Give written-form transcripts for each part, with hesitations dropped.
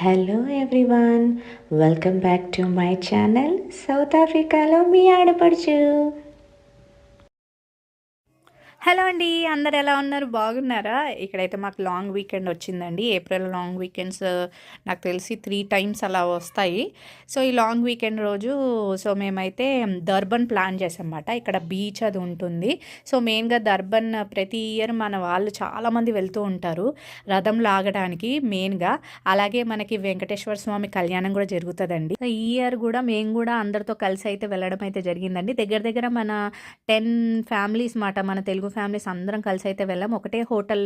Hello everyone, welcome back to my channel south ఆఫ్రికాలో మీ ఆడపడుచు. Hello అండి, అందరు ఎలా ఉన్నారు? బాగున్నారా? ఇక్కడైతే మాకు లాంగ్ వీకెండ్ వచ్చిందండి. ఏప్రిల్ లాంగ్ వీకెండ్స్ నాకు తెలిసి 3 టైమ్స్ అలా వస్తాయి. సో ఈ లాంగ్ వీకెండ్ రోజు మేమైతే దర్బన్ ప్లాన్ చేసామన్నమాట. ఇక్కడ బీచ్ అది ఉంటుంది. సో మెయిన్గా దర్బన్ ప్రతి ఇయర్ మన వాళ్ళు చాలామంది వెళ్తూ ఉంటారు రథం లాగడానికి మెయిన్గా. అలాగే మనకి వెంకటేశ్వర స్వామి కళ్యాణం కూడా జరుగుతుందండి. సో ఈ ఇయర్ కూడా మేము కూడా అందరితో కలిసి అయితే వెళ్ళడం అయితే జరిగిందండి. దగ్గర దగ్గర మన 10 ఫ్యామిలీస్ మాట, మన తెలుగు ఫ్యామిలీస్ అందరం కలిసి అయితే వెళ్ళాం. ఒకటే హోటల్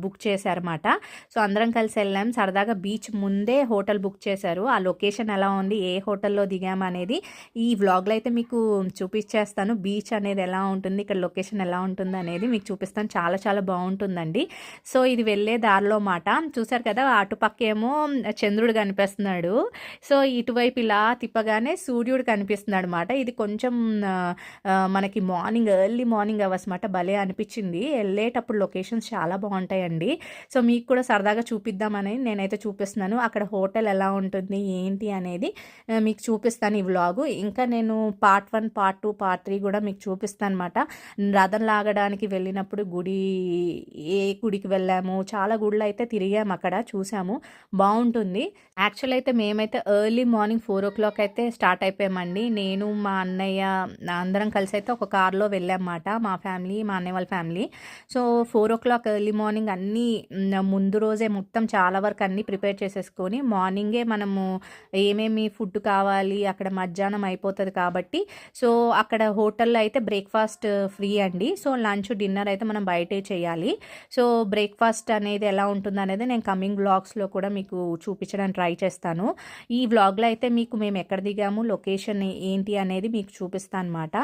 బుక్ చేశారన్నమాట. సో అందరం కలిసి వెళ్ళాం. సరదాగా బీచ్ ముందే హోటల్ బుక్ చేశారు. ఆ లొకేషన్ ఎలా ఉంది, ఏ హోటల్లో దిగాం అనేది ఈ వ్లాగ్లో అయితే మీకు చూపించేస్తాను. బీచ్ అనేది ఎలా ఉంటుంది, ఇక్కడ లొకేషన్ ఎలా ఉంటుంది అనేది మీకు చూపిస్తాను. చాలా చాలా బాగుంటుందండి. సో ఇది వెళ్ళే దారిలో మాట చూసారు కదా, అటుపక్కేమో చంద్రుడు కనిపిస్తున్నాడు. సో ఇటువైపు ఇలా తిప్పగానే సూర్యుడు కనిపిస్తున్నాడు అనమాట. ఇది కొంచెం మనకి ఎర్లీ మార్నింగ్ అవర్స్ మాట. భలే అనిపించింది. వెళ్ళేటప్పుడు లొకేషన్స్ చాలా బాగుంటాయండి. సో మీకు కూడా సరదాగా చూపిద్దామని నేనైతే చూపిస్తున్నాను. అక్కడ హోటల్ ఎలా ఉంటుంది ఏంటి అనేది మీకు చూపిస్తాను ఈ వ్లాగు. ఇంకా నేను పార్ట్ 1, పార్ట్ 2, పార్ట్ 3 కూడా మీకు చూపిస్తాను అనమాట. రథం లాగడానికి వెళ్ళినప్పుడు ఏ గుడికి వెళ్ళాము, చాలా గుళ్ళు అయితే తిరిగాము, అక్కడ చూసాము, బాగుంటుంది. యాక్చువల్ అయితే మేమైతే ఎర్లీ మార్నింగ్ 4 o'clock అయితే స్టార్ట్ అయిపోయామండి. నేను మా అన్నయ్య అందరం కలిసి అయితే ఒక కార్లో వెళ్ళామన్నమాట. మా ఫ్యామిలీ, మా అన్నయ్య వాళ్ళ family. So 4 o'clock early morning అన్నీ ముందు రోజే మొత్తం చాలా వరకు అన్నీ ప్రిపేర్ చేసేసుకొని మార్నింగే మనము ఏమేమి ఫుడ్ కావాలి అక్కడ మధ్యాహ్నం అయిపోతుంది కాబట్టి, సో అక్కడ హోటల్లో అయితే బ్రేక్ఫాస్ట్ ఫ్రీ అండి. సో లంచ్, డిన్నర్ అయితే మనం బయటే చేయాలి. సో బ్రేక్ఫాస్ట్ అనేది ఎలా ఉంటుంది అనేది నేను కమింగ్ వ్లాగ్స్లో కూడా మీకు చూపించడానికి ట్రై చేస్తాను. ఈ వ్లాగ్లో అయితే మీకు మేము ఎక్కడ దిగాము, లొకేషన్ ఏంటి అనేది మీకు చూపిస్తాను అనమాట.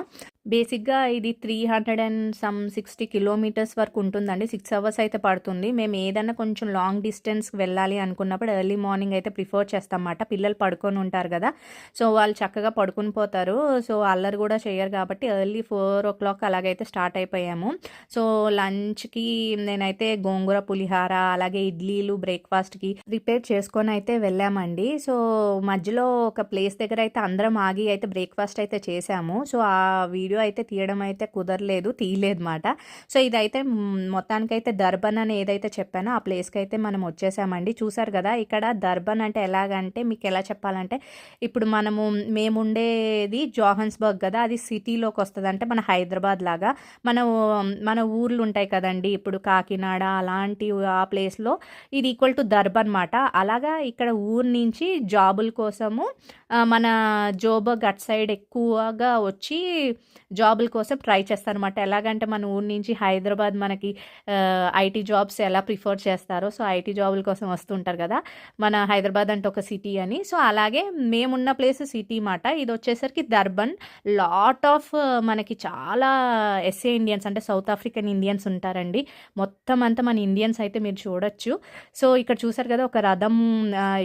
బేసిక్గా ఇది 360 కిలోమీటర్స్ వరకు ఉంటుందండి. 6 hours అయితే పడుతుంది. మేము ఏదైనా కొంచెం లాంగ్ డిస్టెన్స్కి వెళ్ళాలి అనుకున్నప్పుడు ఎర్లీ మార్నింగ్ అయితే ప్రిఫర్ చేస్తామన్నమాట. పిల్లలు పడుకొని ఉంటారు కదా, సో వాళ్ళు చక్కగా పడుకుని పోతారు. సో అల్లరి కూడా చేయరు కాబట్టి ఎర్లీ 4 o'clock అలాగైతే స్టార్ట్ అయిపోయాము. సో లంచ్కి నేనైతే గోంగూర పులిహార, అలాగే ఇడ్లీలు బ్రేక్ఫాస్ట్కి ప్రిపేర్ చేసుకొని అయితే వెళ్ళామండి. సో మధ్యలో ఒక ప్లేస్ దగ్గర అయితే అందరం ఆగి అయితే బ్రేక్ఫాస్ట్ అయితే చేసాము. సో ఆ వీడియో అయితే తీయడం అయితే కుదరలేదు, తీయలేదు మాట. సో ఇదైతే మొత్తానికైతే దర్బన్ అని ఏదైతే చెప్పానో ఆ ప్లేస్కి అయితే మనం వచ్చేసామండి. చూసారు కదా, ఇక్కడ దర్బన్ అంటే ఎలాగంటే మీకు ఎలా చెప్పాలంటే, ఇప్పుడు మేముండేది జోహన్స్బర్గ్ కదా, అది సిటీలోకి వస్తుంది. అంటే మన హైదరాబాద్ లాగా మన ఊర్లు ఉంటాయి కదండి, ఇప్పుడు కాకినాడ అలాంటి ఆ ప్లేస్లో ఇది ఈక్వల్ టు దర్బన్ మాట. అలాగా ఇక్కడ ఊరు నుంచి జాబుల కోసము మన జోబర్గ్ అట్ సైడ్ ఎక్కువగా వచ్చి జాబుల కోసం ట్రై చేస్తారనమాట. ఎలాగంటే మన ఊరి నుంచి హైదరాబాద్ మనకి ఐటీ జాబ్స్ ఎలా ప్రిఫర్ చేస్తారో, సో ఐటీ జాబుల కోసం వస్తుంటారు కదా, మన హైదరాబాద్ అంటే ఒక సిటీ అని. సో అలాగే మేమున్న ప్లేస్ సిటీ మాట. ఇది వచ్చేసరికి దర్బన్. లాట్ ఆఫ్ మనకి చాలా ఎస్ఏ ఇండియన్స్ అంటే సౌత్ ఆఫ్రికన్ ఇండియన్స్ ఉంటారండి. మొత్తం అంతా మన ఇండియన్స్ అయితే మీరు చూడొచ్చు. సో ఇక్కడ చూసారు కదా, ఒక రథం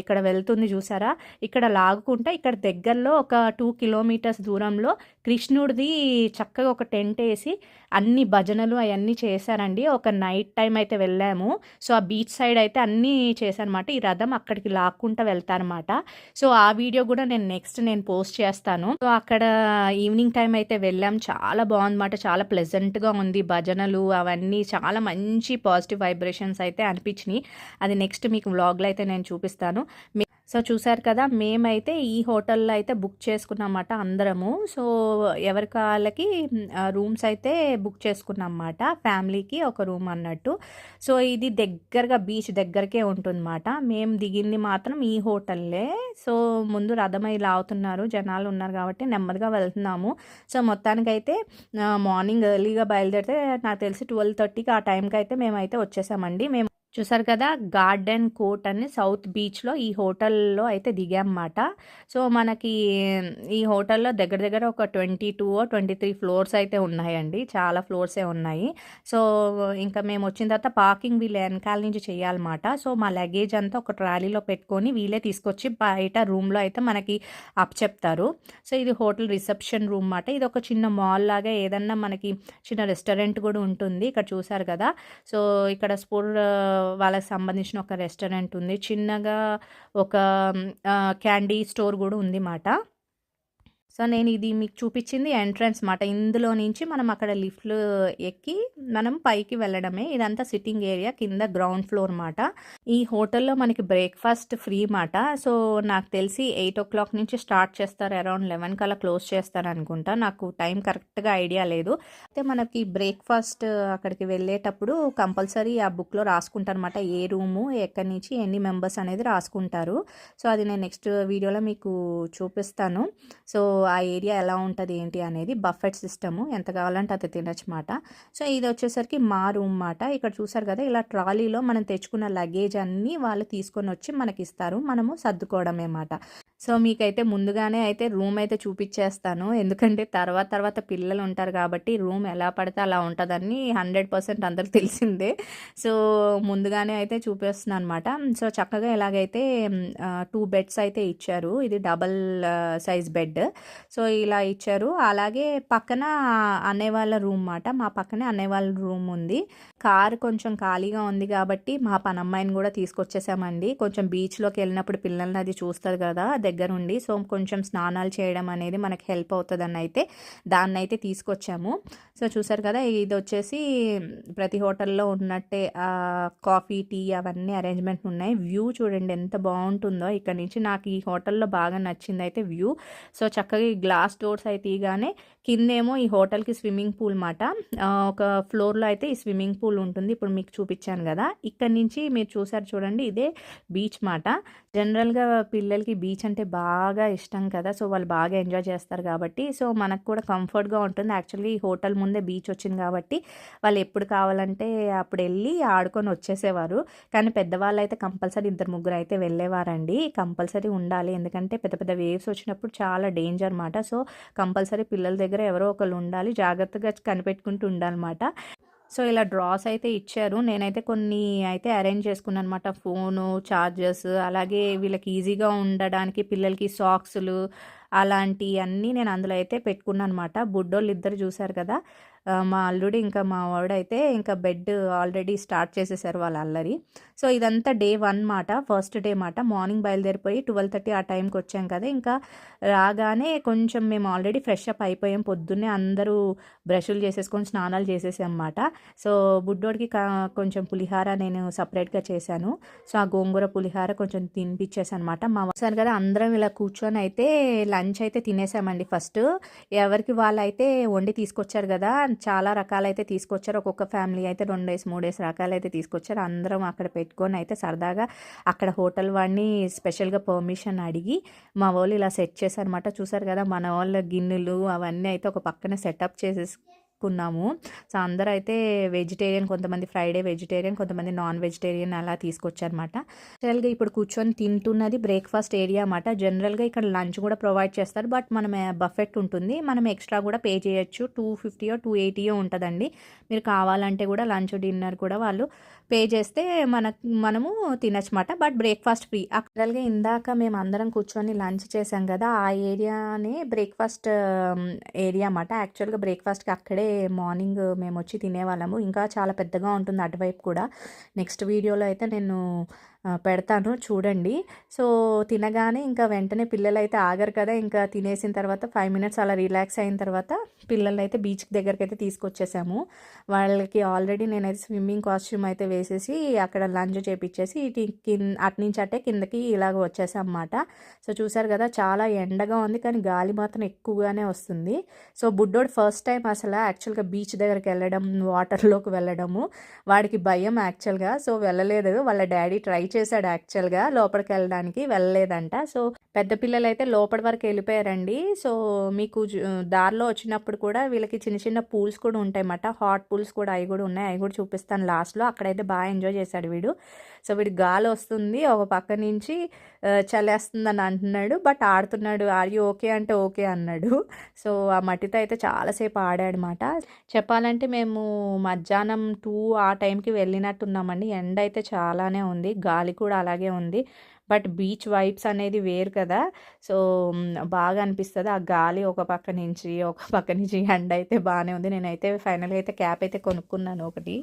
ఇక్కడ వెళ్తుంది చూసారా. ఇక్కడ లాగుకుంటా ఇక్కడ దగ్గరలో ఒక 2 kilometers దూరంలో కృష్ణుడిది చక్కగా ఒక టెంట్ వేసి అన్ని భజనలు అవన్నీ చేశారండి. ఒక నైట్ టైం అయితే వెళ్ళాము. సో ఆ బీచ్ సైడ్ అయితే అన్నీ చేశారనమాట. ఈ రథం అక్కడికి లాక్కుంటూ వెళ్తారనమాట. సో ఆ వీడియో కూడా నేను పోస్ట్ చేస్తాను. సో అక్కడ ఈవినింగ్ టైం అయితే వెళ్ళాం. చాలా బాగుందన్నమాట, చాలా ప్లెజెంట్గా ఉంది. భజనలు అవన్నీ చాలా మంచి పాజిటివ్ వైబ్రేషన్స్ అయితే అనిపించినాయి. అది నెక్స్ట్ మీకు వ్లాగ్లో అయితే నేను చూపిస్తాను. సో చూసారు కదా, మేమైతే ఈ హోటల్లో అయితే బుక్ చేసుకున్నామన్నమాట అందరము. సో ఎవరికి వాళ్ళకి రూమ్స్ అయితే బుక్ చేసుకున్నాం అన్నమాట. ఫ్యామిలీకి ఒక రూమ్ అన్నట్టు. సో ఇది దగ్గరగా బీచ్ దగ్గరకే ఉంటుందన్నమాట. మేము దిగింది మాత్రం ఈ హోటల్లే. సో ముందు రథమై లాగుతున్నారు, జనాలు ఉన్నారు కాబట్టి నెమ్మదిగా వెళ్తున్నాము. సో మొత్తానికైతే మార్నింగ్ ఎర్లీగా బయలుదేరితే నాకు తెలిసి 12:30కి ఆ టైంకి అయితే మేమైతే వచ్చేసామండి. మేము చూసారు కదా, గార్డెన్ కోర్ట్ అని సౌత్ బీచ్లో ఈ హోటల్లో అయితే దిగామన్నమాట. సో మనకి ఈ హోటల్లో దగ్గర దగ్గర ఒక 22 or 23 floors అయితే ఉన్నాయండి. చాలా ఫ్లోర్సే ఉన్నాయి. సో ఇంకా మేము వచ్చిన తర్వాత పార్కింగ్ వీళ్ళ వెనకాల నుంచి చేయాలన్నమాట. సో మా లగేజ్ అంతా ఒక ట్రాలీలో పెట్టుకొని వీళ్ళే తీసుకొచ్చి బయట రూమ్లో అయితే మనకి అప్ చెప్తారు. సో ఇది హోటల్ రిసెప్షన్ రూమ్ అన్నమాట. ఇది ఒక చిన్న మాల్ లాగా, ఏదన్నా మనకి చిన్న రెస్టారెంట్ కూడా ఉంటుంది. ఇక్కడ చూసారు కదా. సో ఇక్కడ వాళ్ళకి సంబంధించిన ఒక రెస్టారెంట్ ఉంది. చిన్నగా ఒక క్యాండీ స్టోర్ గూడా ఉంది మాట. సో, నేను ఇది మీకు చూపిచ్చింది ఎంట్రన్స్ మాట. ఇందులో నుంచి మనం అక్కడ లిఫ్ట్‌లు ఎక్కి మనం పైకి వెళ్ళడమే. ఇదంతా సిట్టింగ్ ఏరియా. కింద గ్రౌండ్ ఫ్లోర్ మాట. ఈ హోటల్‌లో మనకి బ్రేక్‌ఫాస్ట్ ఫ్రీ మాట. సో, నాకు తెలిసి 8:00 నుంచి స్టార్ట్ చేస్తారు. అరౌండ్ 11 కల్లా క్లోజ్ చేస్తారనుకుంటా. నాకు టైం కరెక్ట్‌గా ఐడియా లేదు. అయితే మనకి బ్రేక్‌ఫాస్ట్ అక్కడికి వెళ్ళేటప్పుడు కంపల్సరీ ఆ బుక్‌లో రాసుకుంటారనమాట. ఏ రూము, ఎక్కడి నుంచి ఎన్ని మెంబర్స్ అనేది రాసుకుంటారు. సో, అది నేను నెక్స్ట్ వీడియోలో మీకు చూపిస్తాను. సో, ఆ ఏరియా ఎలా ఉంటది ఏంటి అనేది. Buffet system. ఎంత కావాలంటే అంత తినొచ్చమాట. సో, ఇదొచ్చేసరికి మా రూమ్ మాట. ఇక్కడ చూసారు కదా! ఇలా ట్రాలీలో మనం తెచ్చుకున్న లగేజ్ అన్నీ వాళ్ళు తీసుకొనొచ్చి మనకిస్తారు. మనము సర్దుకోవడమే మాట. సో, మీకైతే ముందుగానే అయితే రూమ్ అయితే చూపిచ్చేస్తాను. ఎందుకంటే తర్వాత పిల్లలు ఉంటారు కాబట్టి రూమ్ ఎలా పడితే అలా ఉంటదని 100% అందరికి తెలిసిందే. సో, ముందుగానే అయితే చూపిస్తున్నానమాట. సో, చక్కగా ఎలాగైతే 2 బెడ్స్ అయితే ఇచ్చారు. ఇది డబల్ సైజ్ బెడ్. సో, ఇలా ఇచ్చారు. అలాగే పక్కన అన్నయ్య వాళ్ళ రూమ్ మాట. మా పక్కనే అన్నయ్య వాళ్ళ రూమ్ ఉంది. కారు కొంచెం ఖాళీగా ఉంది కాబట్టి మా పనమ్మాయిని కూడా తీసుకొచ్చేసామండి. కొంచెం బీచ్‌లోకెళ్ళినప్పుడు పిల్లల్ని అది చూస్తది కదా దగ్గరుండి. సో, కొంచెం స్నానాలు చేయడం అనేది మనకి హెల్ప్ అవుతదని అయితే దాన్నైతే తీసుకొచ్చాము. సో, చూసారు కదా! ఇదొచ్చేసి ప్రతి హోటల్‌లో ఉన్నట్టే కాఫీ, టీ అవన్నీ అరేంజ్‌మెంట్ ఉన్నాయి. వ్యూ చూడండి ఎంత బావుంటుందో ఇక్కడ నుంచి. నాకు ఈ హోటల్‌లో బాగా నచ్చిందయితే వ్యూ. సో, చక్కగా ఈ గ్లాస్ డోర్స్ అయితే తీయగానే కిందేమో ఈ హోటల్‌కి స్విమ్మింగ్ పూల్ మాట. ఒక ఫ్లోర్‌లో అయితే ఈ స్విమ్మింగ్ పూల్ ఉంటుంది. ఇప్పుడు మీకు చూపిచ్చాను గదా! ఇక్కడి నుంచి మీరు చూసారు చూడండి ఇదే బీచ్ మాట. జనరల్‌గా పిల్లలకి బీచ్ అంటే బాగా ఇష్టం కదా! సో, వాళ్ళు బాగా ఎంజాయ్ చేస్తారు కాబట్టి, సో, మనకు కూడా కంఫర్ట్‌గా ఉంటుంది. యాక్చువల్లీ ఈ హోటల్ ముందే బీచ్ వచ్చింది కాబట్టి, వాళ్ళు ఎప్పుడు కావాలంటే అప్పుడెళ్ళి ఆడుకొని వచ్చేసేవారు. కానీ పెద్దవాళ్ళైతే కంపల్సరీ ఇద్దరు ముగ్గురు అయితే వెళ్ళేవారండి. కంపల్సరీ ఉండాలి. ఎందుకంటే పెద్ద పెద్ద వేవ్స్ వచ్చినప్పుడు చాలా డేంజర్ మాట. సో, కంపల్సరీ పిల్లల దగ్గర ఎవరో ఒకళ్ళు ఉండాలి. జాగ్రత్తగా కనిపెట్టుకుంటూ ఉండాలమాట. సో, ఇలా డ్రాస్ అయితే ఇచ్చారు. నేనైతే కొన్ని అయితే అరేంజ్ చేసుకున్నాననమాట. ఫోను, చార్జర్స్ అలాగే వీళ్ళకి ఈజీగా ఉండడానికి పిల్లలకి సాక్సులు అలాంటియన్నీ నేను అందులో అయితే పెట్టుకున్నాననమాట. బుడ్డోళ్ళిద్దరు చూసారు కదా! మా అల్లుడు ఇంకా మా వాడైతే ఇంకా బెడ్ ఆల్రెడీ స్టార్ట్ చేసేసారు వాళ్ళ అల్లరి. సో, ఇదంతా డే 1 మాట. ఫస్ట్ డే మాట. మార్నింగ్ బయలుదేరిపోయి 12:30 ఆ టైంకి వచ్చాం కదా! ఇంకా రాగానే కొంచెం మేము ఆల్రెడీ ఫ్రెష్ అప్ అయిపోయాం. పొద్దున్నే అందరూ బ్రష్‌లు చేసేసుకొని స్నానాలు చేసేసామన్నమాట. సో, బుడ్డోడికి కొంచెం పులిహార నేను సెపరేట్‌గా చేశాను. సో, ఆ గోంగూర పులిహార కొంచెం తినిపిచ్చేసానమాట. చూసారు కదా! అందరం ఇలా కూర్చొని అయితే లంచ్ అయితే తినేసామండి ఫస్ట్. ఎవరికి వాళ్ళైతే వండి తీసుకొచ్చారు కదా! చాలా రకాలైతే తీసుకొచ్చారు. ఒక్కొక్క ఫ్యామిలీ అయితే 2 3 రకాలైతే తీసుకొచ్చారు. అందరం అక్కడ పెట్టుకొని అయితే సరదాగా అక్కడ హోటల్ వాడిని స్పెషల్‌గా పర్మిషన్ అడిగి మా వోళ్ళు ఇలా సెట్ చేశారన్నమాట. చూసారు కదా! మన వాళ్ళ గిన్నెలు అవన్నీ అయితే ఒక పక్కన సెటప్ చేసేసుకున్నాము. సో, అందరూ అయితే వెజిటేరియన్, కొంతమంది ఫ్రైడే వెజిటేరియన్, కొంతమంది నాన్ వెజిటేరియన్ అలా తీసుకొచ్చారన్నమాట. యాక్చువల్‌గా ఇప్పుడు కూర్చొని తింటున్నది బ్రేక్‌ఫాస్ట్ ఏరియా మాట. జనరల్‌గా ఇక్కడ లంచ్ కూడా ప్రొవైడ్ చేస్తారు. బట్ మనం బఫెట్ ఉంటుంది. మనం ఎక్స్ట్రా కూడా పే చేయొచ్చు. 250 280 ఉంటదండి. మీరు కావాలంటే కూడా లంచ్, డిన్నర్ కూడా వాళ్ళు పే చేస్తే మనము తినొచ్చమాట. But breakfast free. యాక్చువల్‌గా ఇందాక మేమందరం కూర్చొని లంచ్ చేసాం కదా! ఆ ఏరియానే బ్రేక్‌ఫాస్ట్ ఏరియా మాట. యాక్చువల్‌గా బ్రేక్‌ఫాస్ట్‌కి అక్కడే మార్నింగ్ మేమొచ్చి తినేవాళ్ళము. ఇంకా చాలా పెద్దగా ఉంటుంది అటువైపు కూడా. నెక్స్ట్ వీడియోలో అయితే నేను పెడతాను చూడండి. సో, తినగానే ఇంకా వెంటనే పిల్లలైతే ఆగరు కదా! ఇంకా తినేసిన తర్వాత 5 మినిట్స్ అలా రిలాక్స్ అయిన తర్వాత పిల్లలైతే బీచ్ దగ్గరకైతే తీసుకొచ్చేసాము. వాళ్ళకి ఆల్రెడీ నేనైతే స్విమ్మింగ్ కాస్ట్యూమ్ అయితే వేసేసి అక్కడ లంచ్ చేపిచ్చేసి అటునుంచి అటే కిందకి ఇలాగ వచ్చేసామన్నమాట. సో, చూసారు కదా! చాలా ఎండగా ఉంది. కానీ గాలి మాత్రం ఎక్కువగానే వస్తుంది. సో, బుడ్డోడు ఫస్ట్ టైం అసల యాక్చువల్‌గా బీచ్ దగ్గరికి వెళ్ళడం, వాటర్‌లోకి వెళ్ళడము వాడికి భయం యాక్చువల్‌గా. సో, వెళ్ళలేదు. వాళ్ళ డ్యాడీ ట్రై చేశాడు యాక్చువల్‌గా లోపలికి వెళ్ళడానికి. వెళ్ళలేదంట. సో, పెద్ద పిల్లలైతే లోపటి వరకు వెళ్ళిపోయారండి. సో, మీకు దారిలో వచ్చినప్పుడు కూడా వీళ్ళకి చిన్న చిన్న పూల్స్ కూడా ఉంటాయన్నమాట. హాట్ పూల్స్ కూడా అవి కూడా ఉన్నాయి. అవి కూడా చూపిస్తాను లాస్ట్‌లో. అక్కడైతే బాగా ఎంజాయ్ చేశాడు వీడు. సో, వీడికి గాలి వస్తుంది. ఒక పక్క నుంచి చలేస్తుందని అంటున్నాడు. బట్ ఆడుతున్నాడు. ఆర్ యూ ఓకే అంటే ఓకే అన్నాడు. సో, ఆ మట్టితో అయితే చాలాసేపు ఆడాడనమాట. చెప్పాలంటే మేము మధ్యాహ్నం 2 ఆ టైంకి వెళ్ళినట్టున్నామండి. ఎండ అయితే చాలానే ఉంది. గాలి కూడా అలాగే ఉంది. బట్ బీచ్ వైబ్స్ అనేది వేరు కదా! సో, బాగా అనిపిస్తది. ఆ గాలి ఒక పక్క నుంచి, ఒక పక్క నుంచి ఎండ అయితే బానే ఉంది. నేనైతే ఫైనల్‌గా అయితే క్యాప్ అయితే కొనుక్కున్నాను ఒకటి.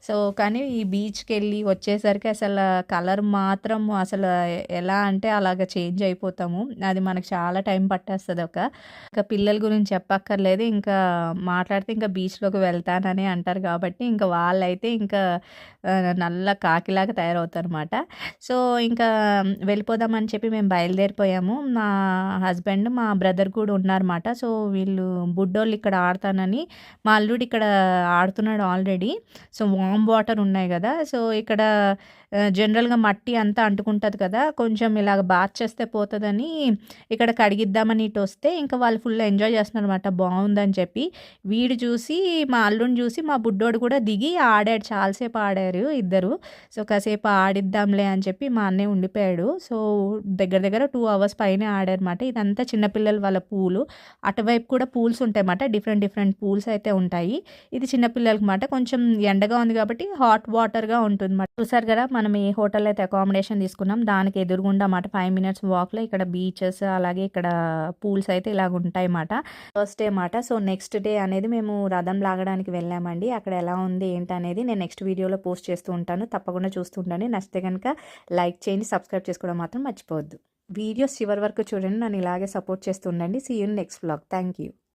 సో, కానీ ఈ బీచ్‌కెళ్ళి వచ్చేసరికి అసల కలర్ మాత్రం అసలు ఎలా అంటే అలాగ చేంజ్ అయిపోతాము. అది మనకు చాలా టైం పట్టేస్తది. ఇంకా పిల్లల గురించి చెప్పక్కర్లేదు. ఇంకా మాట్లాడితే ఇంకా బీచ్‌లోకి వెళ్తానని అంటారు కాబట్టి, ఇంకా వాళ్ళైతే ఇంకా నల్ల కాకిలాగా తయారవుతారనమాట. సో, ఇంకా వెళ్ళిపోదామని చెప్పి మేము బయలుదేరిపోయాము. మా హస్బెండ్, మా బ్రదర్ కూడా ఉన్నారన్నమాట. సో, వీళ్ళు బుడ్డోళ్ళు ఇక్కడ ఆడతానని మా అల్లుడు ఇక్కడ ఆడుతున్నాడు ఆల్రెడీ. సో, వార్మ్ వాటర్ ఉన్నాయి గదా! సో, ఇక్కడ జనరల్‌గా మట్టి అంతా అంటుకుంటది కదా! కొంచెం ఇలాగ బాత్ చేస్తే పోతదని ఇక్కడ కడిగిద్దామని ఇటొస్తే ఇంకా వాళ్ళు ఫుల్ ఎంజాయ్ చేస్తున్నారన్నమాట బావుందని చెప్పి. వీడు చూసి మా అల్లుడిని చూసి మా బుడ్డోడు కూడా దిగి ఆడాడు. చాలా సేపు ఆడారు ఇద్దరు. సో, కాసేపు ఆడిద్దాంలే అని చెప్పి మా అన్నయ్య ఉండిపోయాడు. సో, దగ్గర దగ్గర 2 అవర్స్ పైనే ఆడారన్నమాట. ఇదంతా చిన్న పిల్లల వాళ్ళ పూలు. అటువైపు కూడా పూల్స్ ఉంటాయన్నమాట. డిఫరెంట్ డిఫరెంట్ పూల్స్ అయితే ఉంటాయి. ఇది చిన్న పిల్లలకి మాట. కొంచెం ఎండగా ఉంది కాబట్టి హాట్ వాటర్‌గా ఉంటుందన్నమాట. చూసారు కదా! మనం ఏ హోటల్‌లో అయితే అకామిడేషన్ తీసుకున్నాం దానికి ఎదురుగుండా మాట 5 మినిట్స్ వాక్‌లో ఇక్కడ బీచెస్ అలాగే ఇక్కడ పూల్స్ అయితే ఇలాగుంటాయన్నమాట. ఫస్ట్ డే మాట. సో, నెక్స్ట్ డే అనేది మేము రథం లాగడానికి వెళ్ళామండి. అక్కడ ఎలా ఉంది ఏంటనేది నేను నెక్స్ట్ వీడియోలో పోస్ట్ చేస్తూ ఉంటాను. తప్పకుండా చూస్తూ ఉండండి. నచ్చితే గనుక లైక్ చేయండి. సబ్స్క్రైబ్ చేసుకోవడం మాత్రం మర్చిపోవద్దు. వీడియోస్ చివరి వరకు చూడండి. నన్ను ఇలాగే సపోర్ట్ చేస్తూ ఉండండి. See you in next vlog. Thank you.